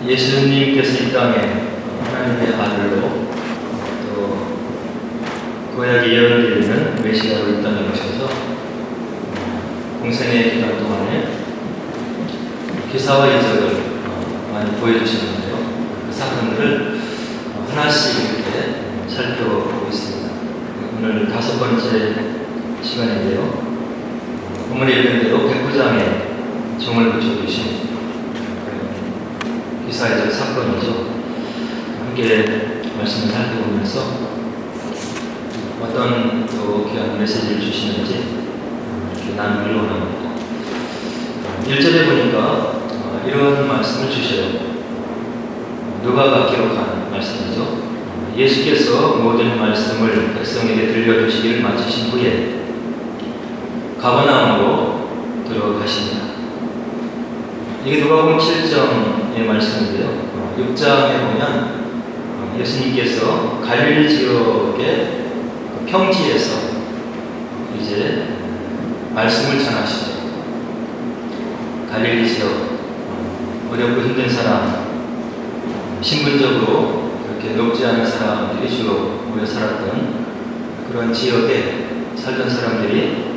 예수님께서 이 땅에 하나님의 아들로 또 구약의 예언드리는 메시아로 이 땅에 오셔서 공생의 기간 동안에 기사와 이적을 많이 보여주시는데요. 그 사건들을 하나씩 이렇게 살펴보고 있습니다. 오늘 5번째 시간인데요. 본문에 읽은 대로 백부장의 종을 붙여주신 기사의 사건이죠. 함께 말씀을 살펴보면서 어떤 또 귀한 메시지를 주시는지 이렇게 나누기를 원합니다. 1절에 보니까 이런 말씀을 주셔요. 누가가 기록한 말씀이죠. 예수께서 모든 말씀을 백성에게 들려주시기를 마치신 후에 가버나움으로 들어가십니다. 이게 누가복음 7장의 말씀인데요. 6장에 보면 예수님께서 갈릴리 지역의 평지에서 이제 말씀을 전하시죠. 갈릴리 지역, 어렵고 힘든 사람, 신분적으로 그렇게 높지 않은 사람들이 주로 모여 살았던 그런 지역에 살던 사람들이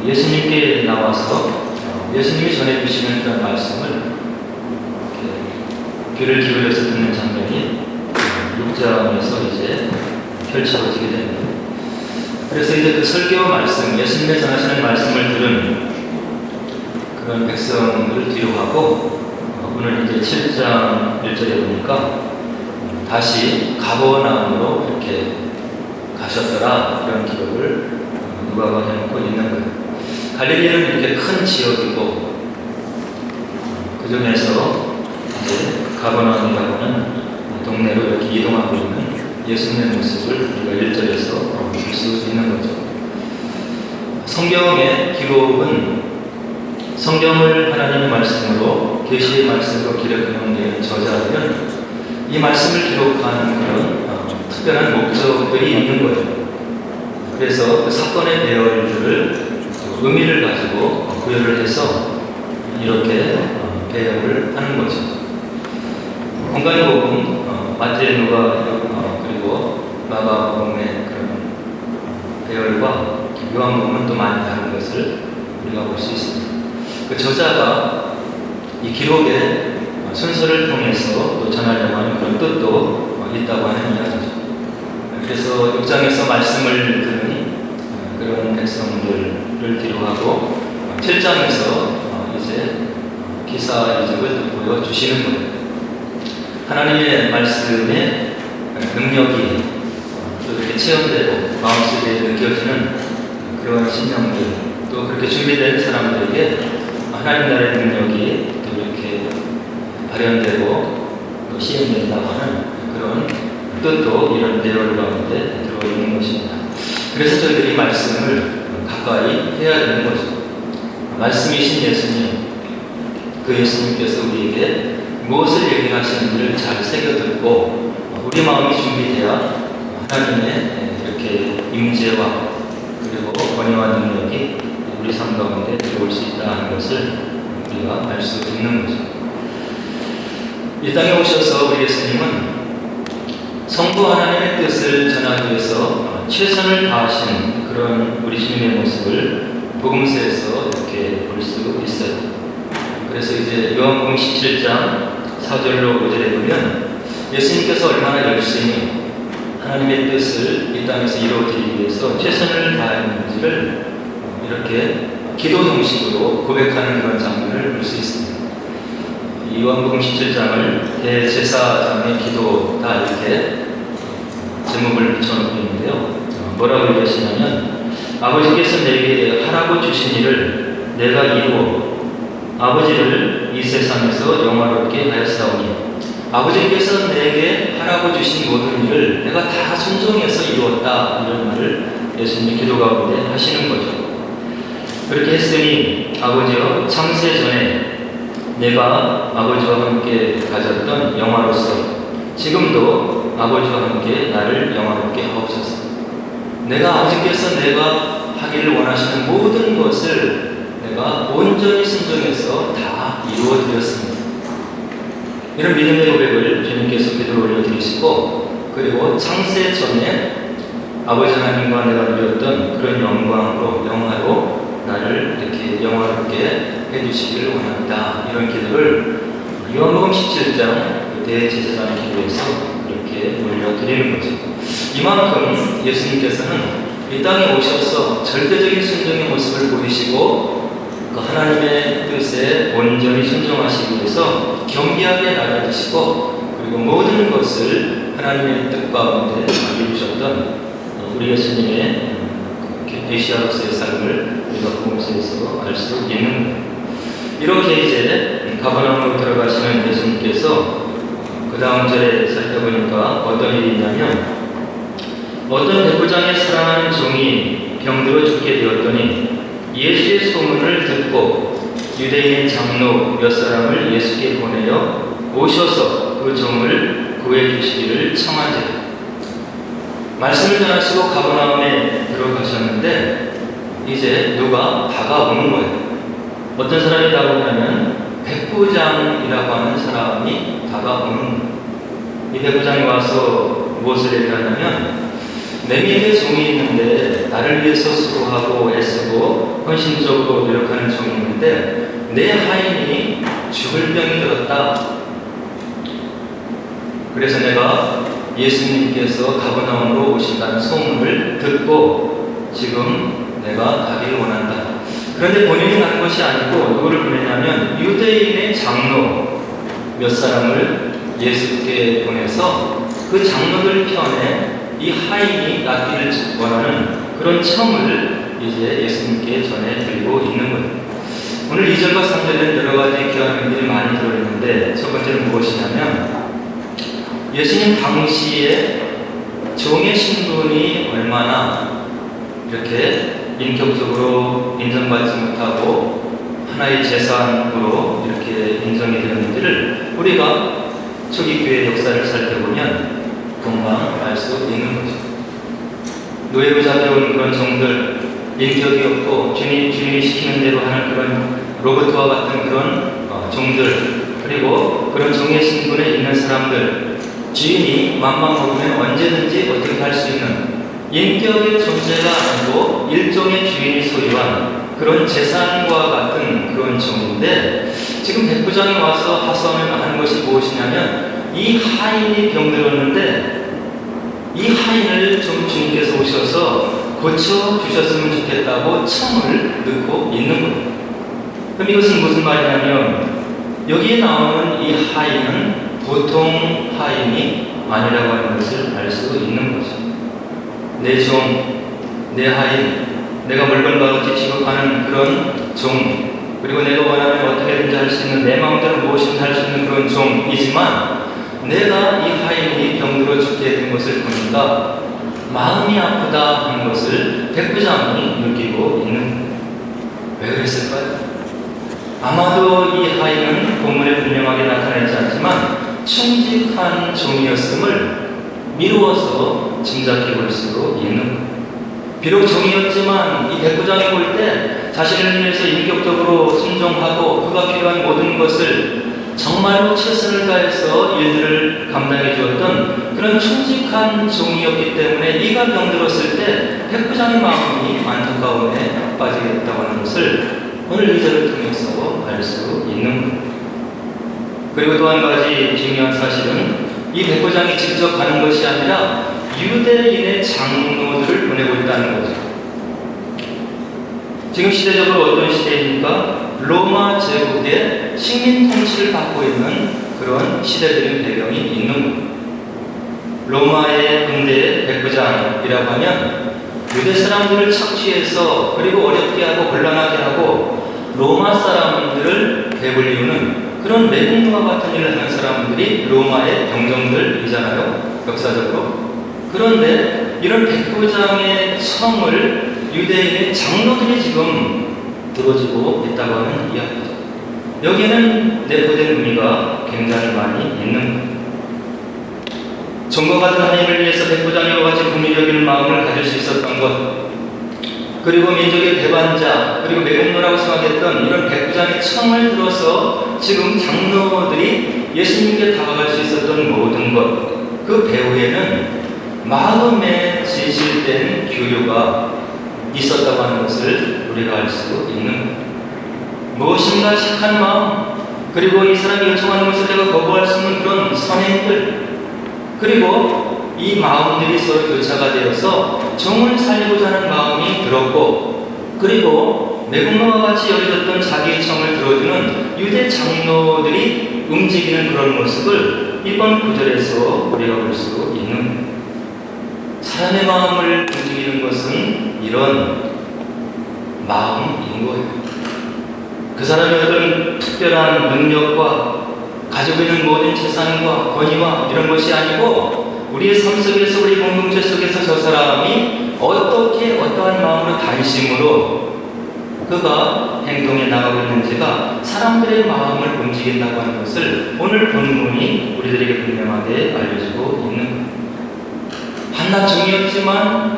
예수님께 나와서 예수님이 전해주시는 그런 말씀을 이렇게 귀를 기울여서 듣는 장면이 6장에서 이제 펼쳐지게 됩니다. 그래서 이제 그 설교 말씀, 예수님의 전하시는 말씀을 들은 그런 백성을 뒤로 하고 오늘 이제 7장 1절에 보니까 다시 가버나움으로 이렇게 가셨더라, 이런 기록을 누가가 해놓고 있는 거예요. 갈릴리는 이렇게 큰 지역이고 그 중에서 이제 가버나움이라고 하는 동네로 이렇게 이동하고 있는 예수님의 모습을 우리가 1절에서 볼 수 있는 거죠. 성경의 기록은 성경을 하나님의 말씀으로 계시의 말씀으로 기록해놓은 저자들은 이 말씀을 기록하는 그런 특별한 목적들이 있는 거예요. 그래서 그 사건의 배열들을 의미를 가지고 구별을 해서 이렇게 배열을 하는 거죠. 공간복음, 마태의 누가 그리고 마가복음의 그런 배열과 요한복음은 또 많이 다른 것을 우리가 볼 수 있습니다. 그 저자가 이 기록의 순서를 통해서 또 전하려고 하는 그런 뜻도 있다고 하는 이야기죠. 그래서 6장에서 말씀을 들은 그런 백성들을 뒤로하고 7장에서 이제 기사 이적을 보여주시는 거예요. 하나님의 말씀의 능력이 또 이렇게 체험되고 마음속에 느껴지는 그런 신령들, 또 그렇게 준비된 사람들에게 하나님 나라의 능력이 또 이렇게 발현되고 또 시행된다고 하는 그런 뜻도 이런 내용 가운데 들어있는 것입니다. 그래서 저희들이 말씀을 가까이 해야 되는 거죠. 말씀이신 예수님, 그 예수님께서 우리에게 무엇을 얘기하시는지를 잘 새겨듣고 우리 마음이 준비돼야 하나님의 이렇게 임재와 그리고 권위와 능력이 우리 삶 가운데 들어올 수 있다는 것을 우리가 알 수 있는 거죠. 이 땅에 오셔서 우리 예수님은 성부 하나님의 뜻을 전하기 위해서 최선을 다하신 그런 우리 주님의 모습을 복음서에서 이렇게 볼 수 있어요. 그래서 이제 요한복음 17장 4절로 5절에 보면 예수님께서 얼마나 열심히 하나님의 뜻을 이 땅에서 이루어지기 위해서 최선을 다했는지를 이렇게 기도 형식으로 고백하는 그런 장면을 볼 수 있습니다. 이 요한복음 17장을 대제사장의 기도다 이렇게 제목을 붙여놓고 있는데요. 뭐라고 얘기하시냐면 아버지께서 내게 하라고 주신 일을 내가 이루어 아버지를 이 세상에서 영화롭게 하였사오니 아버지께서 내게 하라고 주신 모든 일을 내가 다 순종해서 이루었다, 이런 말을 예수님이 기도 가운데 하시는 거죠. 그렇게 했으니 아버지여, 창세 전에 내가 아버지와 함께 가졌던 영화로서 지금도 아버지와 함께 나를 영화롭게 하옵소서. 내가 아버지께서 내가 하기를 원하시는 모든 것을 내가 온전히 순종해서 다 이루어드렸습니다. 이런 믿음의 고백을 주님께서 기도로 올려드리시고, 그리고 창세 전에 아버지 하나님과 내가 누렸던 그런 영화로 나를 이렇게 영화롭게 해주시기를 원합니다. 이런 기도를 요한복음 17장 대제사장 기도에서 그렇게 올려드리는 거죠. 이만큼 예수님께서는 이 땅에 오셔서 절대적인 순종의 모습을 보이시고 그 하나님의 뜻에 온전히 순종하시기 위해서 겸비하게 나아지시고, 그리고 모든 것을 하나님의 뜻 가운데 이루셨던 우리 예수님의 메시아로서의 삶을 우리가 복음서에서 알 수 있는 거예요. 이렇게 이제 가버나움으로 들어가시는 예수님께서 그 다음 절에 살펴보니까 어떤 일이 있냐면, 어떤 백부장의 사랑하는 종이 병들어 죽게 되었더니 예수의 소문을 듣고 유대인 장로 몇 사람을 예수께 보내어 오셔서 그 종을 구해 주시기를 청하되, 말씀을 전하시고 가버나움에 들어가셨는데 이제 누가 다가오는 거예요. 어떤 사람이 다가오냐면 백부장이라고 하는 사람이 다가오는 거예요. 이 백부장이 와서 무엇을 얘기하냐면, 내 밑에 종이 있는데 나를 위해서 수고하고 애쓰고 헌신적으로 노력하는 종이 있는데 내 하인이 죽을 병이 들었다. 그래서 내가 예수님께서 가버나움으로 오신다는 소문을 듣고 지금 내가 가기를 원한다. 그런데 본인이 가는 것이 아니고 누구를 보내냐면 유대인의 장로 몇 사람을 예수께 보내서 그 장로들 편에 이 하인이 낫기를 원하는 그런 청을 이제 예수님께 전해드리고 있는 거예요. 오늘 2절과 3절에는 여러 가지 귀한 의미들이 많이 들어있는데, 첫 번째는 무엇이냐면, 예수님 당시에 종의 신분이 얼마나 이렇게 인격적으로 인정받지 못하고 하나의 재산으로 이렇게 인정이 되었는지를 우리가 초기 교회 역사를 살펴보면 금방 알 수 있는 거죠. 노예로 잡혀온 그런 종들, 인격이 없고 주인이 시키는 대로 하는 그런 로봇과 같은 그런 종들, 그리고 그런 종의 신분에 있는 사람들, 주인이 맘만 먹으면 언제든지 어떻게 할 수 있는 인격의 존재가 아니고 일종의 주인이 소유한 그런 재산과 같은 그런 종인데, 지금 백부장이 와서 하소연을 하는 것이 무엇이냐면, 이 하인이 병들었는데 이 하인을 좀 주님께서 오셔서 고쳐주셨으면 좋겠다고 청을 넣고 있는 거예요. 그럼 이것은 무슨 말이냐면, 여기에 나오는 이 하인은 보통 하인이 아니라고 하는 것을 알 수 있는 거죠. 내 종, 내 하인, 내가 물건과 같이 취급하는 그런 종, 그리고 내가 원하면 어떻게든지 할 수 있는, 내 마음대로 무엇이든 할 수 있는 그런 종이지만, 내가 이 하인이 병들어 죽게 된 것을 보니까 마음이 아프다 하는 것을 백부장이 느끼고 있는 거예요. 왜 그랬을까요? 아마도 이 하인은 본문에 분명하게 나타나지 않지만 충직한 종이었음을 미루어서 짐작해 볼 수도 있는 거예요. 비록 종이었지만 이 백부장이 볼 때 자신을 위해서 인격적으로 순종하고 그가 필요한 모든 것을 정말로 최선을 다해서 일들을 감당해 주었던 그런 충직한 종이었기 때문에 이가 병들었을 때 백부장의 마음이 안타까움에 빠지겠다고 하는 것을 오늘 2절을 통해서 알 수 있는 거예요. 그리고 또 한 가지 중요한 사실은 이 백부장이 직접 가는 것이 아니라 유대인의 장로들을 보내고 있다는 거죠. 지금 시대적으로 어떤 시대입니까? 로마 제국의 식민 통치를 받고 있는 그런 시대적인 배경이 있는 거예요. 로마의 군대의 백부장이라고 하면 유대 사람들을 착취해서 그리고 어렵게 하고 곤란하게 하고 로마 사람들을 배불리우는 그런 매국노와 같은 일을 하는 사람들이 로마의 병정들이잖아요, 역사적으로. 그런데 이런 백부장의 성을 유대인의 장로들이 지금 들어주고 있다고 하는 이야기죠. 여기에는 내포된 의미가 굉장히 많이 있는 거예요. 종과 같은 하인을 위해서 백부장이 여러 가지 국민적인 마음을 가질 수 있었던 것, 그리고 민족의 배반자, 그리고 매국노라고 생각했던 이런 백부장의 청을 들어서 지금 장로들이 예수님께 다가갈 수 있었던 모든 것, 그 배후에는 마음에 진실된 교류가 있었다고 하는 것을 우리가 알 수 있는 겁니다. 무엇인가 착한 마음, 그리고 이 사람이 요청하는 것을 내가 거부할 수 없는 그런 선행들, 그리고 이 마음들이 서로 교차가 되어서 종을 살리고자 하는 마음이 들었고, 그리고 매국노와 같이 여겨졌던 자기의 청을 들어주는 유대 장로들이 움직이는 그런 모습을 이번 구절에서 우리가 볼 수 있는, 사람의 마음을 움직이는 것은 이런 마음인 거예요. 그 사람의 어떤 특별한 능력과 가지고 있는 모든 재산과 권위와 이런 것이 아니고, 우리의 삶 속에서, 우리 공동체 속에서 저 사람이 어떻게 어떠한 마음으로 단심으로 그가 행동해 나가고 있는지가 사람들의 마음을 움직인다고 하는 것을 오늘 본문이 우리들에게 분명하게 알려주고 있는 겁니다. 한낱 종이었지만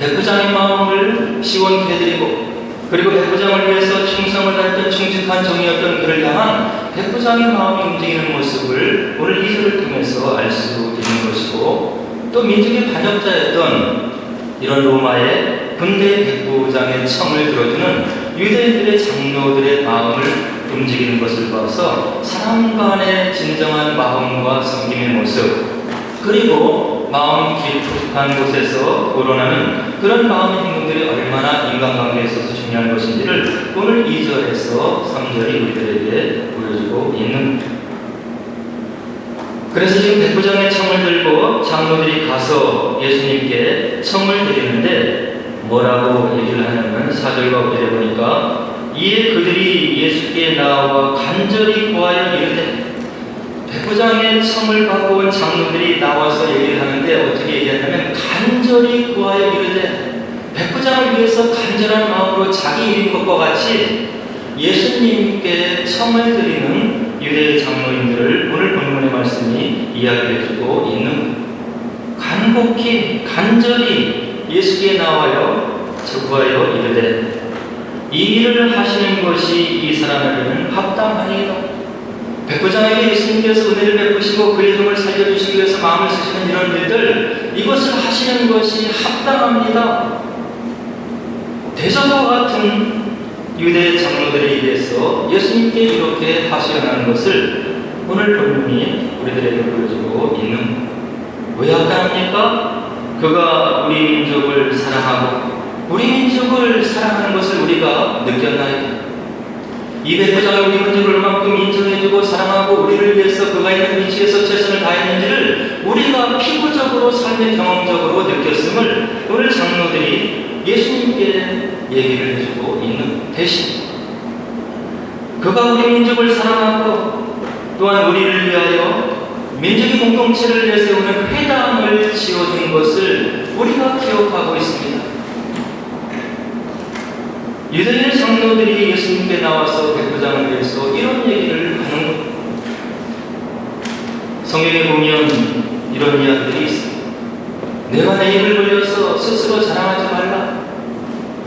백부장의 마음을 시원케 해드리고, 그리고 백부장을 위해서 충성을 다했던 충직한 종이었던 그를 향한 백부장의 마음이 움직이는 모습을 오늘 2절을 통해서 알 수 있는 것이고, 또 민족의 반역자였던 이런 로마의 군대 백부장의 청을 들어주는 유대인들의 장로들의 마음을 움직이는 것을 봐서 사람 간의 진정한 마음과 섬김의 모습, 그리고 마음 깊숙한 곳에서 우러나는 그런 마음의 행동들이 얼마나 인간관계에 있어서 중요한 것인지를 오늘 2절에서 3절이 우리들에게 보여주고 있는 겁니다. 그래서 지금 백부장의 청을 들고 장로들이 가서 예수님께 청을 드리는데 뭐라고 얘기를 하냐면 4절과 5절에 보니까, 이에 그들이 예수께 나와 간절히 구하여 이르되, 백부장의 청을 받고 온 장로들이 나와서 얘기를 하는데 어떻게 얘기하냐면 간절히 구하여 이르되, 백부장을 위해서 간절한 마음으로 자기 일인 것과 같이 예수님께 청을 드리는 유대 장로인들을 오늘 본문의 말씀이 이야기해주고 있는, 간곡히 간절히 예수께 나와요 구하여 이르되, 이 일을 하시는 것이 이 사람에게는 합당하니이다. 백부장에게 예수님께서 은혜를 베푸시고 그의 종을 살려주시기 위해서 마음을 쓰시는 이런 일들, 이것을 하시는 것이 합당합니다. 대적과 같은 유대 장로들에 의해서 예수님께 이렇게 하시려는 것을 오늘 본문이 우리들에게 보여주고 있는, 왜 합당합니까? 그가 우리 민족을 사랑하고 우리 민족을 사랑하는 것을 우리가 느꼈나이다. 이 백부장이 우리 민족을 얼만큼 인정해주고 사랑하고 우리를 위해서 그가 있는 위치에서 최선을 다했는지를 우리가 피부적으로 삶의 경험적으로 느꼈음을 오늘 장로들이 예수님께 얘기를 해주고 있는, 대신 그가 우리 민족을 사랑하고 또한 우리를 위하여 민족의 공동체를 내세우는 회당을 지어준 것을 우리가 기억하고 있습니다. 유대인 장로들이 예수님께 나와서 백부장을 위해서 이런 얘기를 하는 것, 성경에 보면 이런 이야기들이 있습니다. 내가 내 입을 벌려서 스스로 자랑하지 말라.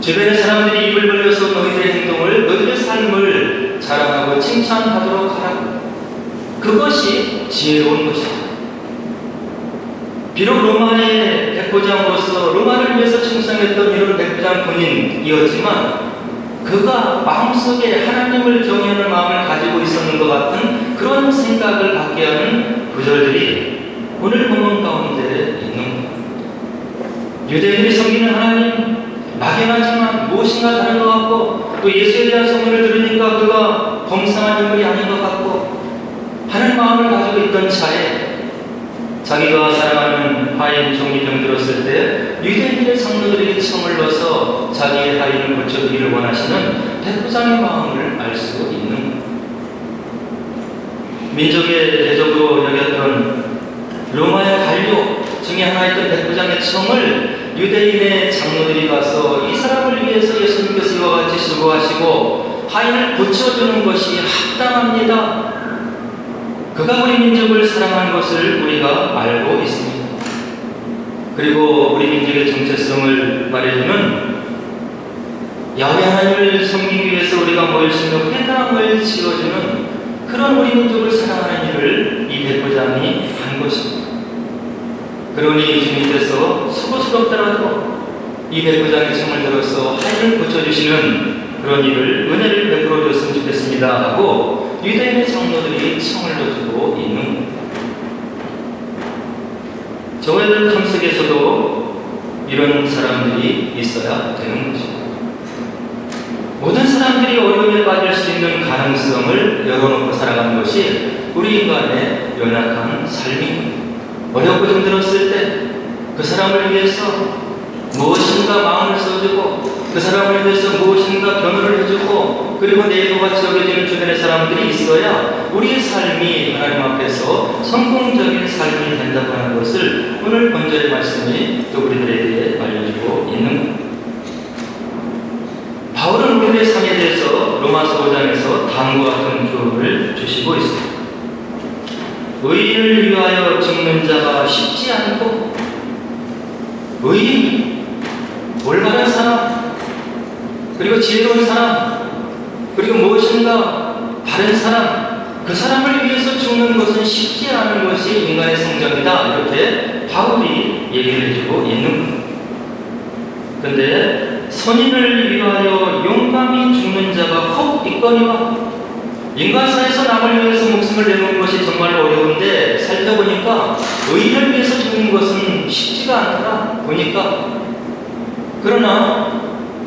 주변의 사람들이 입을 벌려서 너희들의 행동을, 너희들의 삶을 자랑하고 칭찬하도록 하라고. 그것이 지혜로운 것이다. 비록 로마의 백부장으로서 로마를 위해서 충성했던 이런 백부장 군인이었지만, 그가 마음속에 하나님을 경외하는 마음을 가지고 있었는 것 같은 그런 생각을 갖게 하는 구절들이 오늘 본문 가운데 있는 것. 유대인들이 섬기는 하나님, 막연하지만 무엇인가 다른 것 같고, 또 예수에 대한 소문을 들으니까 그가 범상한 인물이 아닌 것 같고 하는 마음을 가지고 있던 차에, 자기가 사랑하는 하인 종이 병들었을 때 유대인들의 장로들에게 청을 넣어서 자기의 하인을 고쳐주기를 원하시는 백부장의 마음을 알 수 있는 것. 민족의 대적으로 여겼던 로마의 관료 중에 하나였던 백부장의 청을 유대인의 장로들이 가서 이 사람을 위해서 예수님께서 이와 같이 수고하시고 하인을 고쳐주는 것이 합당합니다. 그가 우리 민족을 사랑하는 것을 우리가 알고 있습니다. 그리고 우리 민족의 정체성을 말해주는 야훼 하나님을 섬기기 위해서 우리가 모일 수 있는 회당을 지어주는 그런 우리 민족을 사랑하는 일을 이 백부장이 한 것입니다. 그러니 주님께서 수고스럽더라도 이 백부장의 청을 들어서 하인을 고쳐주시는 그런 일을, 은혜를 베풀어 줬으면 좋겠습니다 하고 유대인의 장로들이 청을 넣어주고 있는 겁니다. 저희들 삶 속에서도 이런 사람들이 있어야 되는 것입니다. 모든 사람들이 어려움에 빠질 수 있는 가능성을 열어놓고 살아가는 것이 우리 인간의 연약한 삶입니다. 어렵고 힘들었을 때 그 사람을 위해서 무엇인가 마음을 써주고 그 사람을 위해서 무엇인가 변호를 해주고 그리고 내일과 같이 여겨지는 주변의 사람들이 있어야 우리의 삶이 하나님 앞에서 성공적인 삶이 된다고 하는 것을 오늘 본절의 말씀이 또 우리들에게 알려주고 있는 겁니다. 바울은 우리들의 삶에 대해서 로마서 5장에서 다음과 같은 교훈을 주시고 있습니다. 의인을 위하여 죽는 자가 쉽지 않고 의인, 올바른 사람, 그리고 지혜로운 사람, 그리고 무엇인가 바른 사람, 그 사람을 위해서 죽는 것은 쉽지 않은 것이 인간의 성장이다. 이렇게 바울이 얘기를 해주고 있는 겁니다. 그런데 선인을 위하여 용감히 죽는 자가 혹 있거니와 인간사에서 남을 위해서 목숨을 내놓는 것이 정말 어려운데 살펴보니까 의인을 위해서 죽는 것은 쉽지가 않더라 보니까. 그러나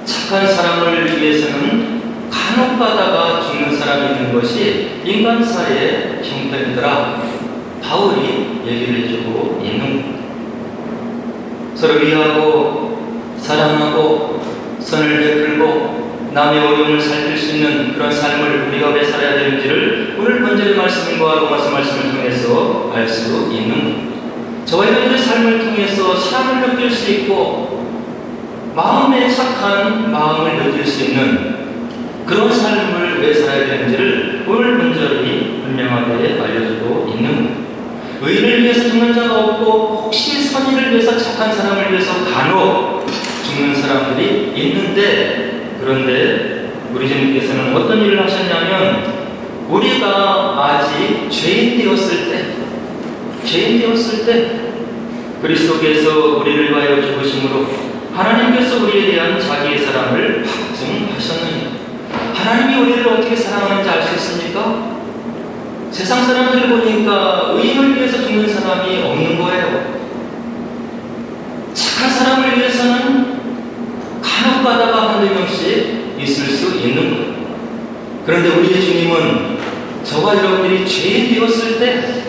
착한 사람을 위해서는 간혹 가다가 죽는 사람이 있는 것이 인간사의 형편이더라. 바울이 얘기를 해주고 있는 겁니다. 서로 위하고 사랑하고 선을 베풀고 남의 어려움을 살필 수 있는 그런 삶을 우리가 왜 살아야 되는지를 오늘 본절의 말씀과 로마서 말씀을 통해서 알 수 있는 겁니다. 저와 여러분의 삶을 통해서 사랑을 느낄 수 있고 마음에 착한 마음을 느낄 수 있는 그런 삶을 왜 살아야 되는지를 오늘 본절이 분명하게 알려주고 있는 겁니다. 의인을 위해서 죽는 자가 없고 혹시 선인을 위해서 착한 사람을 위해서 간혹 죽는 사람들이 있는데, 그런데 우리 주님께서는 어떤 일을 하셨냐면 우리가 아직 죄인 되었을 때 그리스도께서 우리를 위하여 죽으심으로 하나님께서 우리에 대한 자기의 사랑을 확증하셨느니라. 하나님이 우리를 어떻게 사랑하는지 알 수 있습니까? 세상 사람들을 보니까 의인을 위해서 죽는 사람이 없는 거예요. 착한 사람을 위해서는 간혹 가다가 한두 명씩 있을 수 있는 거예요. 그런데 우리의 주님은 저와 여러분들이 죄인 되었을 때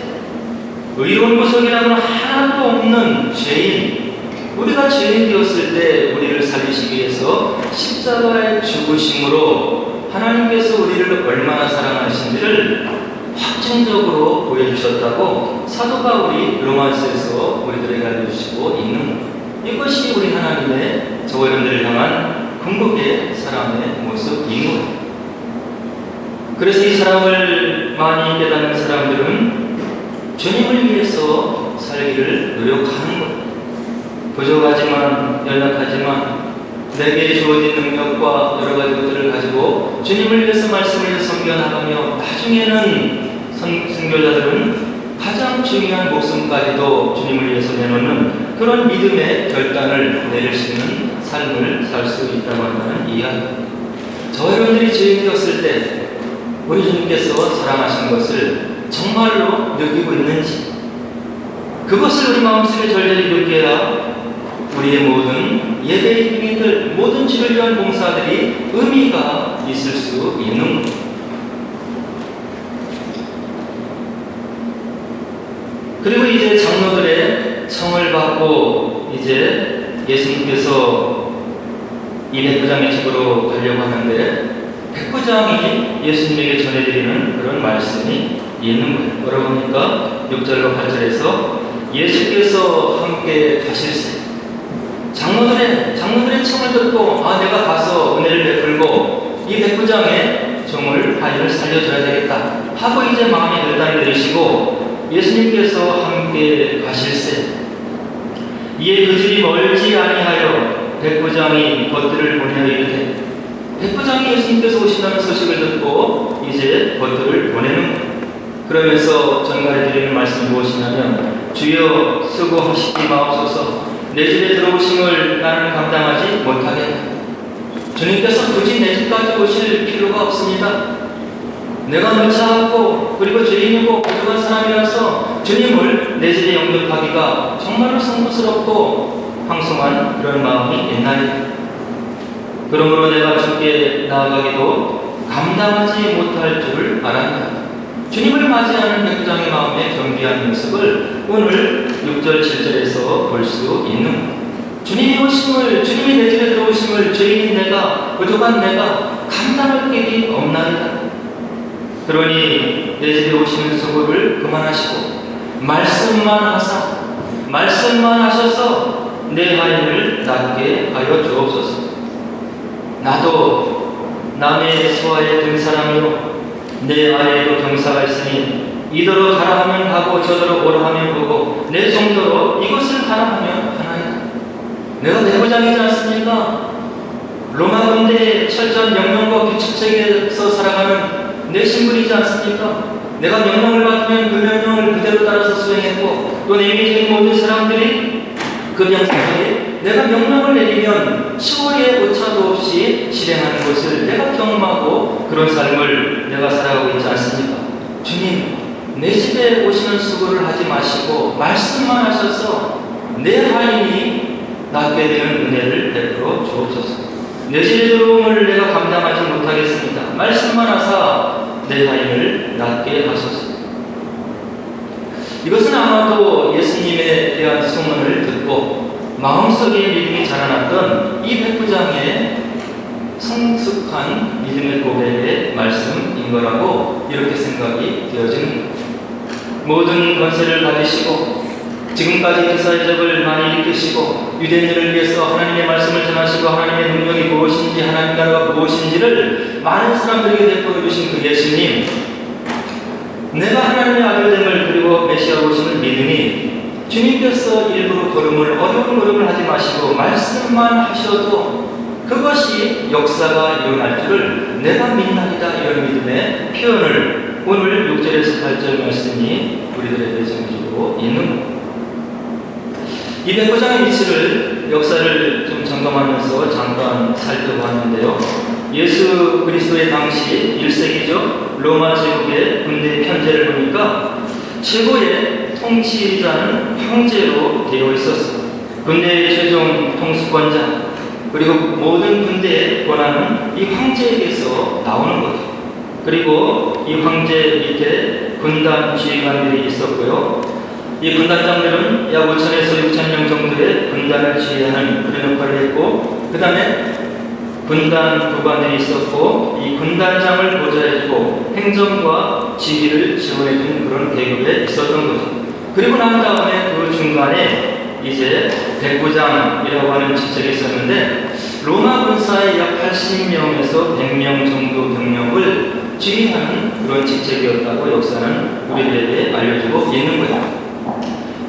의로운 구속이라고는 하나도 없는 죄인, 우리가 죄인 되었을 때 우리를 살리시기 위해서 십자가에 죽으심으로 하나님께서 우리를 얼마나 사랑하신지를 확증적으로 보여주셨다고 사도 바울이 로마서에서 우리들에게 알려주시고 있는 겁니다. 이것이 우리 하나님의 저와 여러분들을 향한 궁극의 사랑의 모습인 거예요. 그래서 이 사랑을 많이 깨닫는 사람들은 주님을 위해서 살기를 노력하는 거예요. 부족하지만 연약하지만 내게 주어진 능력과 여러 가지 것들을 가지고 주님을 위해서 말씀을 섬겨나가며 나중에는 선교자들은 가장 중요한 목숨까지도 주님을 위해서 내놓는 그런 믿음의 결단을 내릴 수 있는 삶을 살 수 있다고 한다는 이야기. 저와 여러분들이 죄인 되었을 때 우리 주님께서 사랑하신 것을 정말로 느끼고 있는지, 그것을 우리 마음속에 절절히 느껴야 우리의 모든 예배의 행위들, 모든 주를 위한 봉사들이 의미가 있을 수 있는 것. 그리고 이제 장로들의 청을 받고 이제 예수님께서 이 백부장의 집으로 가려고 하는데 백부장이 예수님에게 전해드리는 그런 말씀이 있는 거예요. 뭐라고 하니까 6절과 8절에서 예수께서 함께 가실세. 장로들의 청을 듣고 내가 가서 은혜를 베풀고 이 백부장의 종을 하인을 살려줘야 되겠다 하고 이제 마음에 결단을 내리시고 예수님께서 함께 가실세. 이에 그 집이 멀지 아니하여 백부장이 벗들을 보내어 이르되 백부장이 예수님께서 오신다는 소식을 듣고 이제 버들을 보내는 거예요. 그러면서 전가에 드리는 말씀이 무엇이냐면, 주여 수고하시기 마옵소서. 내 집에 들어오심을 나는 감당하지 못하겠다. 주님께서 굳이 내 집까지 오실 필요가 없습니다. 내가 무차하고 그리고 죄인이고 부족한 사람이라서 주님을 내 집에 영접하기가 정말로 성스럽고 황송한 그런 마음이 있나이다. 그러므로 내가 주께 나아가기도 감당하지 못할 줄 알았다. 주님을 맞이하는 백부장의 마음의 겸비한 모습을 오늘 6절 7절에서 볼 수 있는 거예요. 주님이 오심을, 주님이 내 집에 들어오심을 죄인인 내가, 부족한 내가 감당할 길이 없나이다. 그러니 내 집에 오시는 수고를 그만하시고 말씀만 하셔서 내 하인을 낫게 하여 주옵소서. 나도 남의 소하에 든 사람이요 내 아래에도 병사가 있으니 이더러 가라 하면 가고 저더러 오라 하면 보고 내 정도로 이것을 가라 하면 하나이다. 내가 대부장이지 않습니까? 로마 군대의 철저한 명령과 규칙 체계에서 살아가는 내 신분이지 않습니까? 내가 명령을 받으면 그 명령을 그대로 따라서 수행했고, 또 내 밑에 있는 모든 사람들이 그 병사들이 내가 명령을 내리면 추후에 오차도 없이 실행하는 것을 내가 경험하고 그런 삶을 내가 살아가고 있지 않습니까? 주님, 내 집에 오시는 수고를 하지 마시고 말씀만 하셔서 내 하인이 낫게 되는 은혜를 베풀어 주옵소서. 내 집에 들어옴을 내가 감당하지 못하겠습니다. 말씀만 하사 내 하인을 낫게 하소서. 이것은 아마도 예수님에 대한 소문을 듣고 마음속에 믿음이 자라났던 이 백부장의 성숙한 믿음의 고백의 말씀인 거라고 이렇게 생각이 되어지는 겁니다. 모든 권세를 가지시고 지금까지 기사의 적을 많이 일으키시고 유대인들을 위해서 하나님의 말씀을 전하시고 하나님의 능력이 무엇인지 하나님 나라가 무엇인지를 많은 사람들에게 대표해 주신 그 예수님, 내가 하나님의 아들됨을 그리고 메시아 오심을 믿으니 주님께서 일부러 어려운 걸음을 하지 마시고 말씀만 하셔도 그것이 역사가 일어날 줄을 내가 믿나이다. 이런 믿음의 표현을 오늘 6절에서 8절 말씀이 우리들에게 전해주고 있는 겁니다. 이 백부장의 위치를, 역사를 좀 점검하면서 잠깐 살펴봤는데요. 예수 그리스도의 당시 1세기죠. 로마 제국의 군대 편제를 보니까 최고의 통치자는 황제로 되어 있었어요. 군대의 최종 통수권자, 그리고 모든 군대의 권한은 이 황제에게서 나오는 거죠. 그리고 이 황제 밑에 군단 지휘관들이 있었고요. 이 군단장들은 약 5천에서 6천 명 정도의 군단을 지휘하는 그런 역할을 했고, 그 다음에 군단 부관들이 있었고, 이 군단장을 보좌해주고 행정과 지휘를 지원해주는 그런 계급에 있었던 거죠. 그리고 난 다음에 그 중간에 이제 백부장이라고 하는 직책이 있었는데, 로마 군사의 약 80명에서 100명 정도 병력을 지휘하는 그런 직책이었다고 역사는 우리들에게 알려주고 있는 거예요.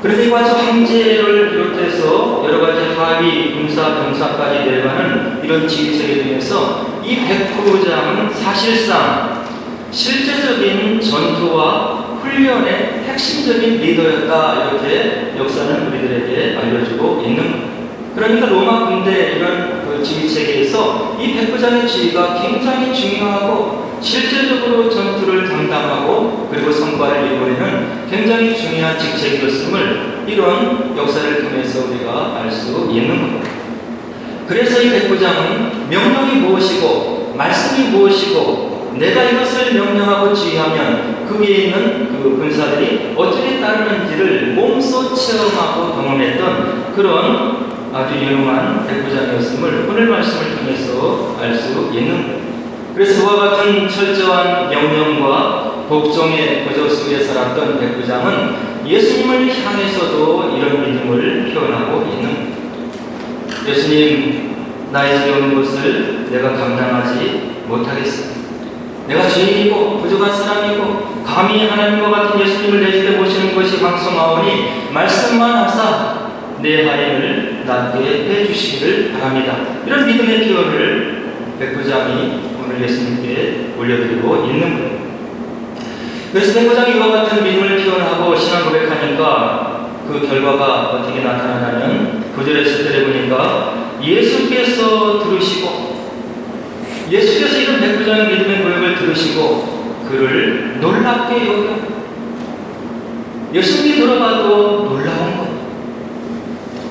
그런데 이와 황제를 비롯해서 여러 가지 하위, 군사, 병사까지 내려가는 이런 지휘체계 중에서 이 백부장은 사실상 실제적인 전투와 훈련의 핵심적인 리더였다. 이렇게 역사는 우리들에게 알려주고 있는 겁니다. 그러니까 로마 군대 이런 그 지휘체계에서 이 백부장의 지휘가 굉장히 중요하고 실제적으로 전투를 담당하고 그리고 성과를 이루어내는 굉장히 중요한 직책이었음을 이런 역사를 통해서 우리가 알 수 있는 겁니다. 그래서 이 백부장은 명령이 무엇이고 말씀이 무엇이고 내가 이것을 명령하고 지휘하면 그 위에 있는 그 군사들이 어떻게 따르는지를 몸소 체험하고 경험했던 그런 아주 유능한 백부장이었음을 오늘 말씀을 통해서 알 수 있는 겁니다. 그래서 그와 같은 철저한 명령과 복종의 고조 속에 살았던 백부장은 예수님을 향해서도 이런 믿음을 표현하고 있는 겁니다. 예수님, 나의 집에 오는 것을 내가 감당하지 못하겠습니다. 내가 죄인이고 부족한 사람이고 감히 하나님과 같은 예수님을 내 집에 모시는 것이 황송하오니 말씀만 하사 내 하인을 낫게 해주시기를 바랍니다. 이런 믿음의 표현을 백부장이 오늘 예수님께 올려드리고 있는 거예요. 그래서 백부장이 이와 같은 믿음을 표현하고 신앙 고백하니까 그 결과가 어떻게 나타나냐면 9절에 스테레 보니까 예수께서 들으시고 예수께서 이런 백부장의 믿음의 고백을 들으시고 그를 놀랍게 여겨 예수님이 들어가도 놀라운 것.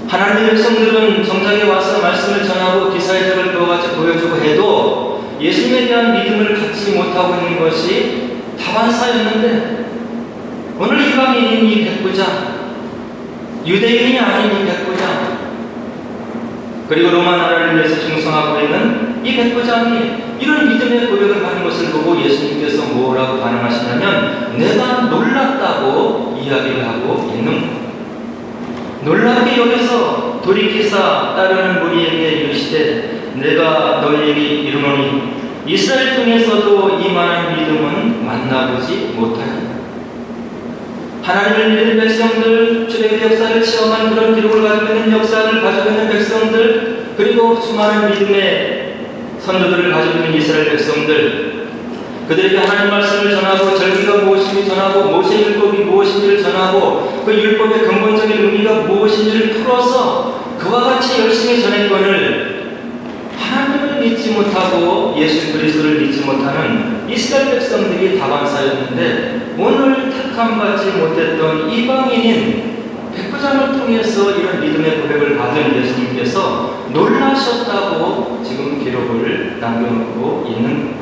하나님의 백성들은 정작에 와서 말씀을 전하고 기사의 적을 그와같이 보여주고 해도 예수님에 대한 믿음을 갖지 못하고 있는 것이 다반사였는데 오늘 이방인인 이 백부장, 유대인이 아닌 이 백부장, 그리고 로마 나라를 위해서 충성하고 있는 이 백부장이 이런 믿음의 고백을 하는 것을 보고 예수님께서 뭐라고 반응하시냐면 내가 놀랐다고 이야기를 하고 있는 거예요. 놀랍게 여기서 돌이키사 따르는 무리에게 이르시되 내가 너희에게 이르노니 이스라엘 중에서도 이만한 믿음은 만나보지 못하였다. 하나님을 믿는 백성들, 출애굽 역사를 체험한 그런 기록을 가지고 있는 역사를 가지고 있는 백성들, 그리고 수많은 믿음의 선조들을 가지고 있는 이스라엘 백성들, 그들에게 하나님 말씀을 전하고 절기가 무엇인지 전하고 모세 율법이 무엇인지를 전하고 그 율법의 근본적인 의미가 무엇인지를 풀어서 그와 같이 열심히 전했거늘 하나님을 믿지 못하고 예수 그리스도를 믿지 못하는 이스라엘 백성들이 다반사였는데 오늘 택함받지 못했던 이방인인 백부장을 통해서 이런 믿음의 고백을 받은 예수님께서 놀라셨다고 지금 기록을 남겨놓고 있는.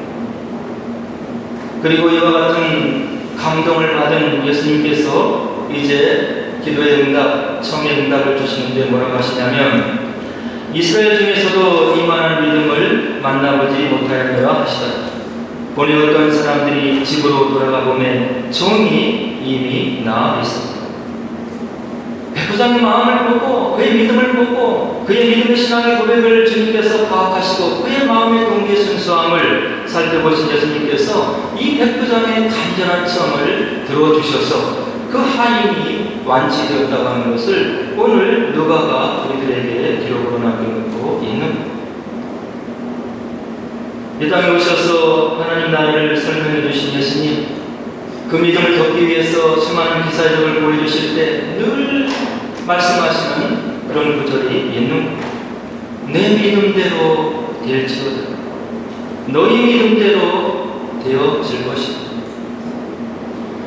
그리고 이와 같은 감동을 받은 예수님께서 이제 기도의 응답, 청의 응답을 주시는데 뭐라고 하시냐면 이스라엘 중에서도 이만한 믿음을 만나보지 못하였노라 하시더라. 보니 어떤 사람들이 집으로 돌아가 보매 종이 이미 나아 있었다. 백부장의 마음을 보고 그의 믿음을 보고 그의 믿음의 신앙의 고백을 주님께서 파악하시고 그의 마음의 동기의 순수함을 살펴보신 예수님께서 이 백부장의 간절한 청을 들어주셔서 그 하인이 완치되었다고 하는 것을 오늘 누가가 우리들에게 기록으로 남겨놓고 있는. 이 땅에 오셔서 하나님 나라를 설명해 주신 예수님, 그 믿음을 덮기 위해서 수많은 기사적을 보여주실 때 늘 말씀하시는 그런 구절이 있는. 내 믿음대로 될지어다. 너희 믿음대로 되어질 것이다.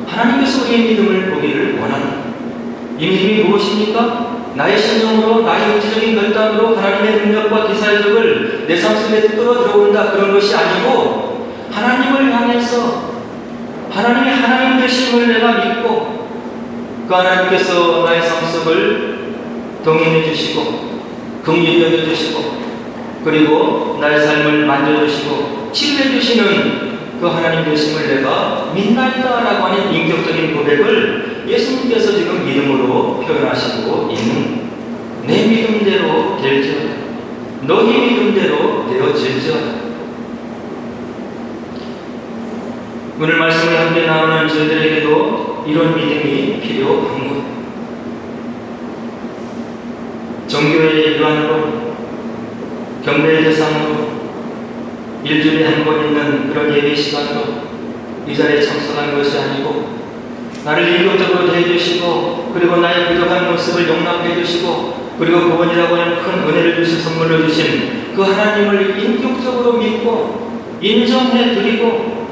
하나님께서 우리의 믿음을 보기를 원하는. 이 믿음이 무엇입니까? 나의 신념으로, 나의 의지적인 결단으로 하나님의 능력과 기사적을 내 삶 속에 끌어들어온다 그런 것이 아니고 하나님을 향해서 하나님의 하나님 되심을 내가 믿고 그 하나님께서 나의 삶 속을 동행해 주시고 긍휼히 여겨 주시고 그리고 나의 삶을 만져주시고 치료해 주시는 그 하나님 되심을 내가 믿나이다 라고 하는 인격적인 고백을 예수님께서 지금 믿음으로 표현하시고 있는. 내 믿음대로 될지어다. 너희 믿음대로 되어질지어다. 오늘 말씀을 함께 나누는 저희들에게도 이런 믿음이 필요한 것. 종교의 일환으로 경배의 대상으로 일주일에 한 번 있는 그런 예배 시간으로 이 자리에 참석하는 것이 아니고 나를 인격적으로 대해주시고 그리고 나의 부족한 모습을 용납해 주시고 그리고 구원이라고 하는 큰 은혜를 주신 선물로 주신 그 하나님을 인격적으로 믿고 인정해 드리고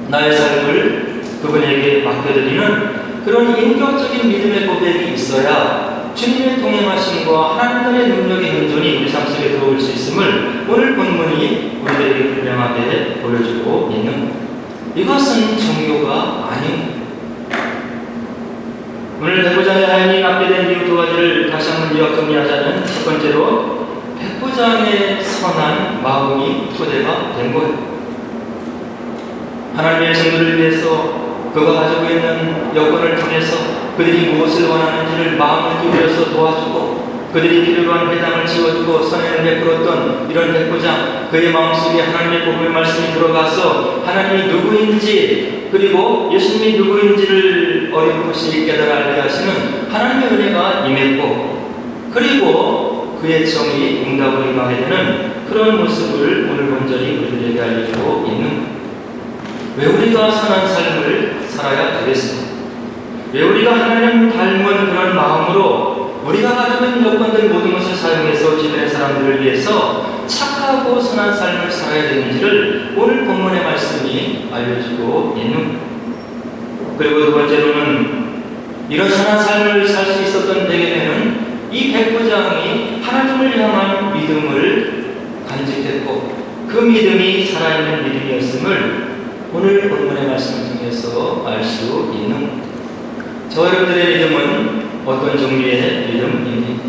나의 삶을 그분에게 맡겨드리는 그런 인격적인 믿음의 고백이 있어야 주님의 동행하심과 하나님의 능력의 현존이 우리 삶 속에 들어올 수 있음을 오늘 본문이 우리들에게 분명하게 보여주고 있는. 이것은 종교가 아닌. 오늘 백부장의 하인이 납기된 이유 두 가지를 다시 한번 요약 정리하자면 첫 번째로 백부장의 선한 마음이 토대가 된 거예요. 하나님의 성도를 위해서 그가 가지고 있는 여건을 통해서 그들이 무엇을 원하는지를 마음을 기울여서 도와주고 그들이 필요로 한 회당을 지어주고 선행을 베풀었던 이런 백부장, 그의 마음속에 하나님의 복음의 말씀이 들어가서 하나님이 누구인지 그리고 예수님이 누구인지를 어렴풋이 깨달아 알게 하시는 하나님의 은혜가 임했고 그리고 그의 정이 응답으로 임하게 되는 그 그런 모습을 오늘 본절이 우리들에게 알려주고 있는, 왜 우리가 선한 삶을 살아야 되겠습니까? 왜 우리가 하나님 닮은 그런 마음으로 우리가 가지고 있는 여건들 모든 것을 사용해서 주변의 사람들을 위해서 착하고 선한 삶을 살아야 되는지를 오늘 본문의 말씀이 알려주고 있는. 그리고 두 번째로는 이런 선한 삶을 살 수 있었던 데에는 이 백부장이 하나님을 향한 믿음을 간직했고 그 믿음이 살아있는 믿음이었음을 오늘 본문의 말씀을 통해서 알 수 있는. 저 여러분들의 믿음은 어떤 종류의 믿음입니까?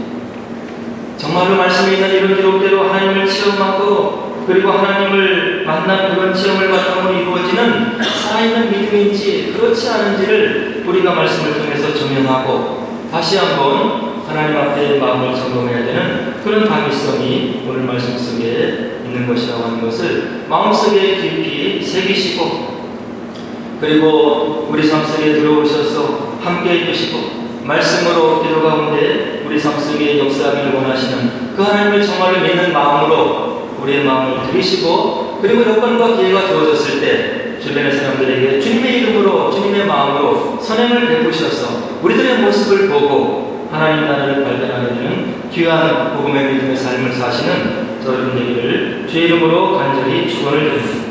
정말로 말씀에 있는 이런 기록대로 하나님을 체험하고 그리고 하나님을 만난 그런 체험을 바탕으로 이루어지는 살아있는 믿음인지 그렇지 않은지를 우리가 말씀을 통해서 조명하고 다시 한번 하나님 앞에 마음을 점검해야 되는 그런 당위성이 오늘 말씀 속에 있는 것이라고 하는 것을 마음속에 깊이 새기시고, 그리고 우리 삶 속에 들어오셔서 함께 해주시고 말씀으로 기도 가운데 우리 삶 속에 역사하기를 원하시는 그 하나님을 정말로 믿는 마음으로 우리의 마음을 들이시고, 그리고 여건과 기회가 주어졌을 때 주변의 사람들에게 주님의 이름으로 주님의 마음으로 선행을 베푸셔서 우리들의 모습을 보고 하나님 나라를 발견하게 되는 귀한 복음의 믿음의 삶을 사시는 저런 얘기를 주의 이름으로 간절히 축원을 드립니다.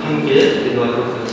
함께 기도하도록 하겠습니다.